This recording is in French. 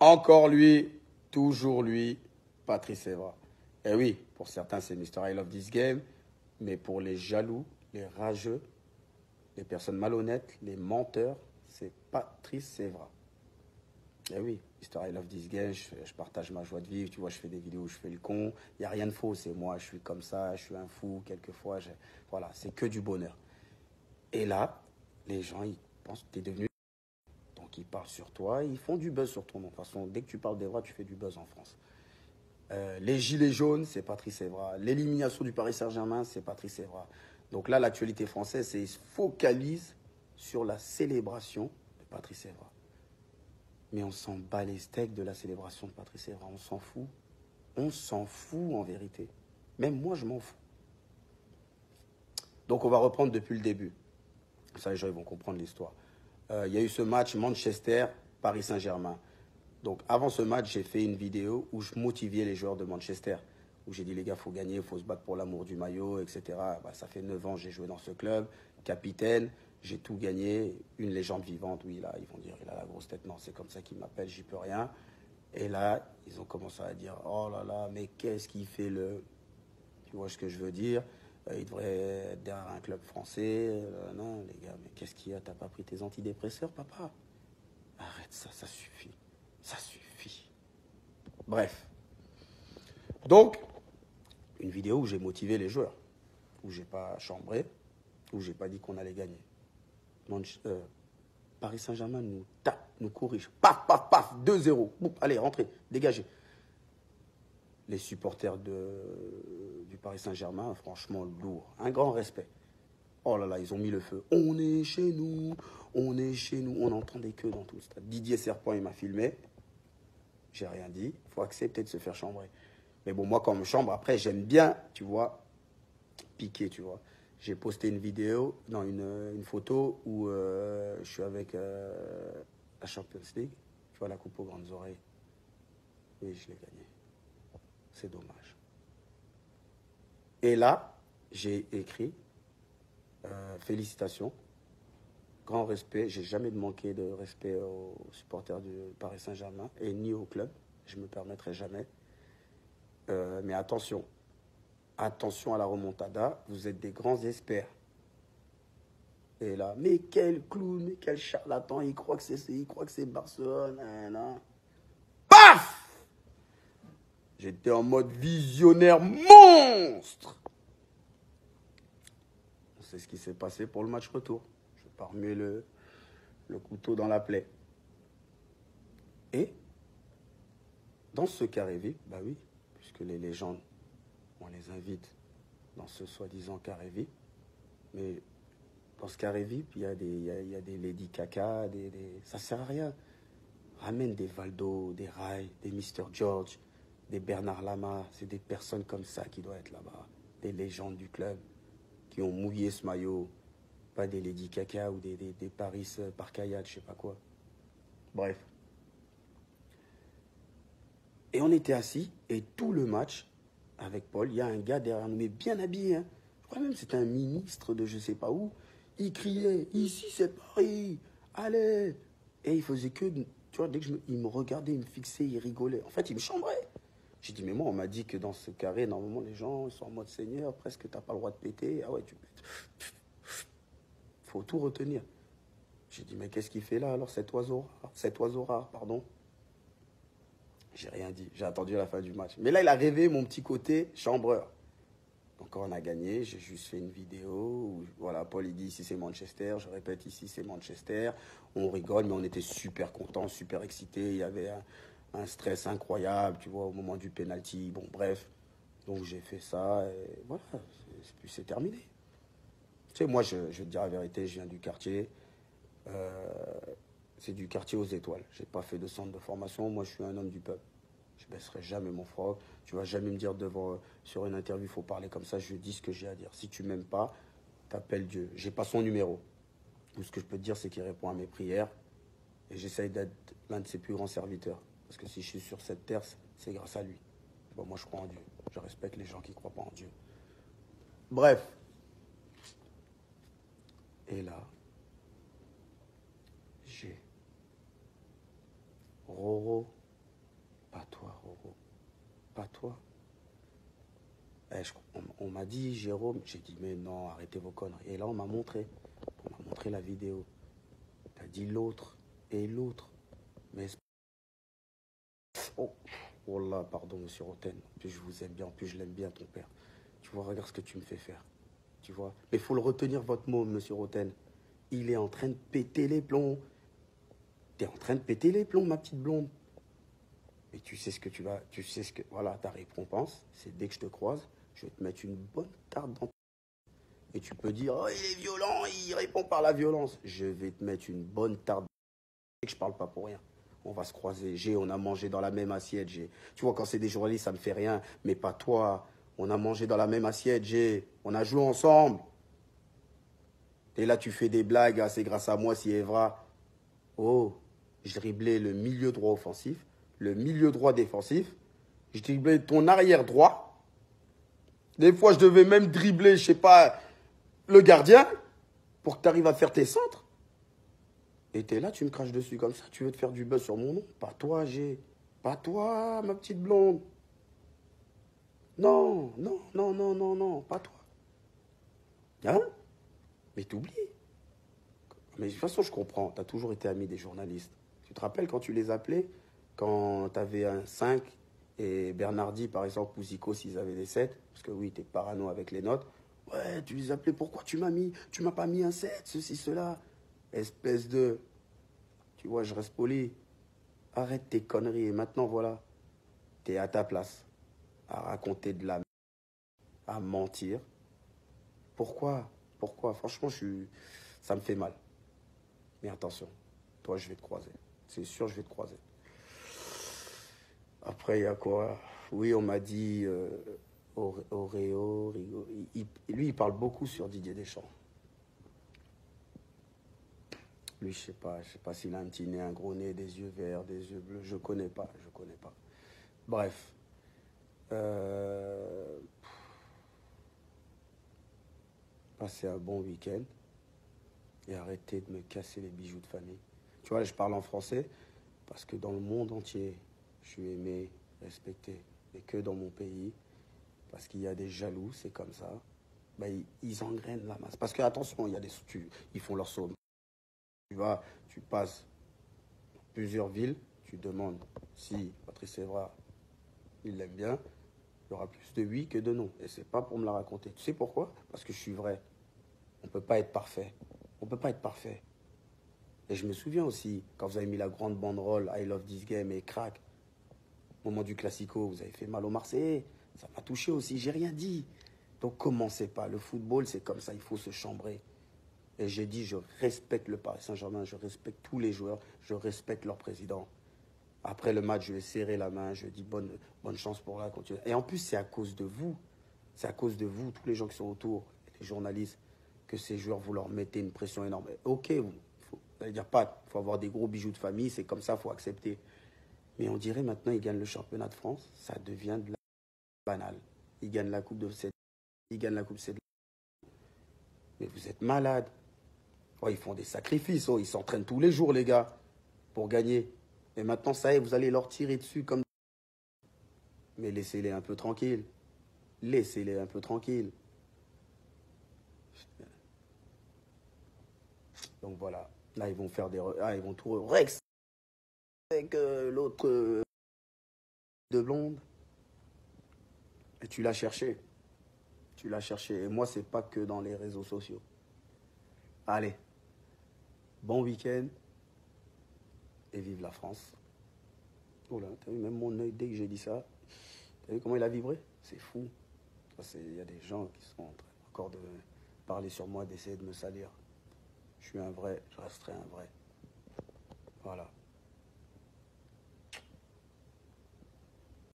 Encore lui, toujours lui, Patrice Evra. Et oui, pour certains, c'est Mr. I Love This Game, mais pour les jaloux, les rageux, les personnes malhonnêtes, les menteurs, c'est Patrice Evra. Et oui, Mr. I Love This Game, je partage ma joie de vivre, tu vois, je fais des vidéos où je fais le con, il n'y a rien de faux, c'est moi, je suis comme ça, je suis un fou, quelquefois, voilà, c'est que du bonheur. Et là, les gens, ils pensent que tu es devenu... Donc ils parlent sur toi, ils font du buzz sur ton nom. De toute façon, dès que tu parles d'Evra, tu fais du buzz en France. Les gilets jaunes, c'est Patrice Evra. L'élimination du Paris Saint-Germain, c'est Patrice Evra. Donc là, l'actualité française, c'est ils se focalisent sur la célébration de Patrice Evra. Mais on s'en bat les steaks de la célébration de Patrice Evra. On s'en fout. On s'en fout en vérité. Même moi, je m'en fous. Donc on va reprendre depuis le début. Ça, les gens ils vont comprendre l'histoire. Il y a eu ce match Manchester-Paris Saint-Germain. Donc avant ce match, j'ai fait une vidéo où je motivais les joueurs de Manchester. Où j'ai dit, les gars, il faut gagner, il faut se battre pour l'amour du maillot, etc. Bah, ça fait 9 ans que j'ai joué dans ce club. Capitaine, j'ai tout gagné. Une légende vivante, oui, là, ils vont dire, il a la grosse tête. Non, c'est comme ça qu'ils m'appellent, j'y peux rien. Et là, ils ont commencé à dire, oh là là, mais qu'est-ce qu'il fait le... Tu vois ce que je veux dire? Il devrait être derrière un club français. Non, les gars, mais qu'est-ce qu'il y a? T'as pas pris tes antidépresseurs, papa? Arrête ça, ça suffit. Ça suffit. Bref. Donc, une vidéo où j'ai motivé les joueurs, où j'ai pas chambré, où j'ai pas dit qu'on allait gagner. Paris Saint-Germain nous tape, nous corrige. Paf, paf, paf, 2-0. Allez, rentrez, dégagez. Les supporters du Paris Saint-Germain, franchement, lourd. Un grand respect. Oh là là, ils ont mis le feu. On est chez nous, on est chez nous. On n'entendait que dans tout le stade. Didier Serpent, il m'a filmé. J'ai rien dit. Il faut accepter de se faire chambrer. Mais bon, moi, quand on me chambre, après, j'aime bien, tu vois, piquer, tu vois. J'ai posté une vidéo, non, une photo où je suis avec la Champions League. Tu vois, la coupe aux grandes oreilles. Oui, je l'ai gagné. C'est dommage. Et là, j'ai écrit félicitations, grand respect. J'ai jamais manqué de respect aux supporters du Paris Saint-Germain et ni au club. Je me permettrai jamais. Mais attention, attention à la remontada. Vous êtes des grands experts. Et là, mais quel clown, mais quel charlatan. Il croit que c'est Barcelone. Non. Paf! J'étais en mode visionnaire monstre. C'est ce qui s'est passé pour le match retour. Je vais pas remuer le couteau dans la plaie. Et dans ce carré VIP, bah oui, puisque les légendes, on les invite dans ce soi-disant carré VIP. Mais dans ce carré VIP, il y a des Lady Caca, ça sert à rien. Ramène des Valdo, des Rai, des Mr. George, des Bernard Lama. C'est des personnes comme ça qui doivent être là-bas. Des légendes du club qui ont mouillé ce maillot. Pas des Lady Caca ou des Paris Parcayat, je sais pas quoi. Bref. Et on était assis, et tout le match, avec Paul, il y a un gars derrière nous, mais bien habillé. Hein. Je crois même que c'était un ministre de je sais pas où. Il criait, ici c'est Paris, allez. Et il faisait que, tu vois, dès que il me regardait, il me fixait, il rigolait. En fait, il me chambrait. J'ai dit, mais moi, on m'a dit que dans ce carré, normalement, les gens ils sont en mode seigneur, presque t'as pas le droit de péter. Ah ouais, tu pètes. Faut tout retenir. J'ai dit, mais qu'est-ce qu'il fait là alors, cet oiseau rare, pardon. J'ai rien dit, j'ai attendu la fin du match. Mais là, il a rêvé mon petit côté chambreur. Donc quand on a gagné, j'ai juste fait une vidéo où, voilà, Paul il dit ici c'est Manchester, je répète ici c'est Manchester. On rigole, mais on était super contents, super excités. Il y avait un stress incroyable, tu vois, au moment du penalty. Bon, bref. Donc j'ai fait ça et voilà, c'est terminé. Tu sais, moi, je vais te dire la vérité, je viens du quartier. C'est du quartier aux étoiles. J'ai pas fait de centre de formation. Moi, je suis un homme du peuple. Je baisserai jamais mon froc. Tu vas jamais me dire devant sur une interview, il faut parler comme ça. Je dis ce que j'ai à dire. Si tu m'aimes pas, t'appelles Dieu. J'ai pas son numéro. Tout ce que je peux te dire, c'est qu'il répond à mes prières. Et j'essaye d'être l'un de ses plus grands serviteurs. Parce que si je suis sur cette terre, c'est grâce à lui. Bon, moi, je crois en Dieu. Je respecte les gens qui croient pas en Dieu. Bref. Et là, j'ai Roro toi. Eh, on m'a dit, Jérôme, j'ai dit, mais non, arrêtez vos conneries. Et là, on m'a montré la vidéo. T'as dit l'autre et l'autre. Mais, oh, oh là, pardon, monsieur Roten. En plus, je vous aime bien, en plus, je l'aime bien, ton père. Tu vois, regarde ce que tu me fais faire. Tu vois. Mais il faut le retenir, votre mot, monsieur Roten. Il est en train de péter les plombs. T'es en train de péter les plombs, ma petite blonde. Et tu sais ce que tu vas... Tu sais ce que... Voilà, ta récompense, c'est dès que je te croise, je vais te mettre une bonne tarte dans... Et tu peux dire, oh, il est violent, il répond par la violence. Je vais te mettre une bonne tarte. Et que je parle pas pour rien. On va se croiser. On a mangé dans la même assiette. Tu vois, quand c'est des journalistes, ça me fait rien. Mais pas toi. On a mangé dans la même assiette. On a joué ensemble. Et là, tu fais des blagues. Ah, c'est grâce à moi si Evra. Oh, je driblais le milieu droit offensif, le milieu droit défensif. Je driblais ton arrière droit. Des fois, je devais même dribbler, je sais pas, le gardien pour que tu arrives à faire tes centres. Et t'es là, tu me craches dessus comme ça. Tu veux te faire du buzz sur mon nom? Pas toi, Pas toi, ma petite blonde. Non, non, non, non, non, non, pas toi. Hein? Mais t'oublies. Mais de toute façon, je comprends. T'as toujours été ami des journalistes. Tu te rappelles quand tu les appelais? Quand t'avais un 5 et Bernardi, par exemple, ou Zico, s'ils avaient des 7, parce que oui, t'es parano avec les notes. Ouais, tu les appelais, pourquoi tu m'as pas mis un 7, ceci, cela. Espèce de... Tu vois, je reste poli. Arrête tes conneries. Et maintenant, voilà, t'es à ta place. À raconter de la merde, à mentir. Pourquoi? Pourquoi? Franchement, ça me fait mal. Mais attention, toi, je vais te croiser. C'est sûr, je vais te croiser. Après, il y a quoi? Oui, on m'a dit Oreo, Rigo. Lui, il parle beaucoup sur Didier Deschamps. Lui, je sais pas s'il a un petit nez, un gros nez, des yeux verts, des yeux bleus. Je connais pas. Bref. Passez un bon week-end et arrêtez de me casser les bijoux de famille. Tu vois, je parle en français parce que dans le monde entier, je suis aimé, respecté. Et que dans mon pays, parce qu'il y a des jaloux, c'est comme ça, ben, ils engrainent la masse. Parce que, attention, il y a ils font leur somme. Tu passes dans plusieurs villes, tu demandes si Patrice Evra, il l'aime bien, il y aura plus de oui que de non. Et c'est pas pour me la raconter. Tu sais pourquoi? Parce que je suis vrai. On peut pas être parfait. On peut pas être parfait. Et je me souviens aussi, quand vous avez mis la grande banderole I love this game et crack, au moment du Classico, vous avez fait mal aux Marseillais. Ça m'a touché aussi, j'ai rien dit. Donc commencez pas. Le football, c'est comme ça, il faut se chambrer. Et j'ai dit, je respecte le Paris Saint-Germain, je respecte tous les joueurs, je respecte leur président. Après le match, je lui ai serré la main, je lui ai dit bonne chance pour la continuer. Et en plus, c'est à cause de vous. C'est à cause de vous, tous les gens qui sont autour, les journalistes, que ces joueurs, vous leur mettez une pression énorme. Ok, vous allez dire pas, il faut avoir des gros bijoux de famille, c'est comme ça, il faut accepter. Mais on dirait maintenant, ils gagnent le championnat de France, ça devient de la banale. Ils gagnent la Coupe de cette, ils gagnent la Coupe de cette. Mais vous êtes malades. Oh, ils font des sacrifices, oh, ils s'entraînent tous les jours, les gars, pour gagner. Et maintenant, ça y est, vous allez leur tirer dessus comme... Mais laissez-les un peu tranquilles. Laissez-les un peu tranquilles. Donc voilà. Là, ils vont faire des... Ah, ils vont tout... Rex avec l'autre de blonde. Et tu l'as cherché. Tu l'as cherché. Et moi, c'est pas que dans les réseaux sociaux. Allez. Bon week-end. Et vive la France. Oh là, t'as vu, même mon œil, dès que j'ai dit ça, t'as vu comment il a vibré? C'est fou. Il y a des gens qui sont en train encore de parler sur moi, d'essayer de me salir. Je suis un vrai, je resterai un vrai. Voilà.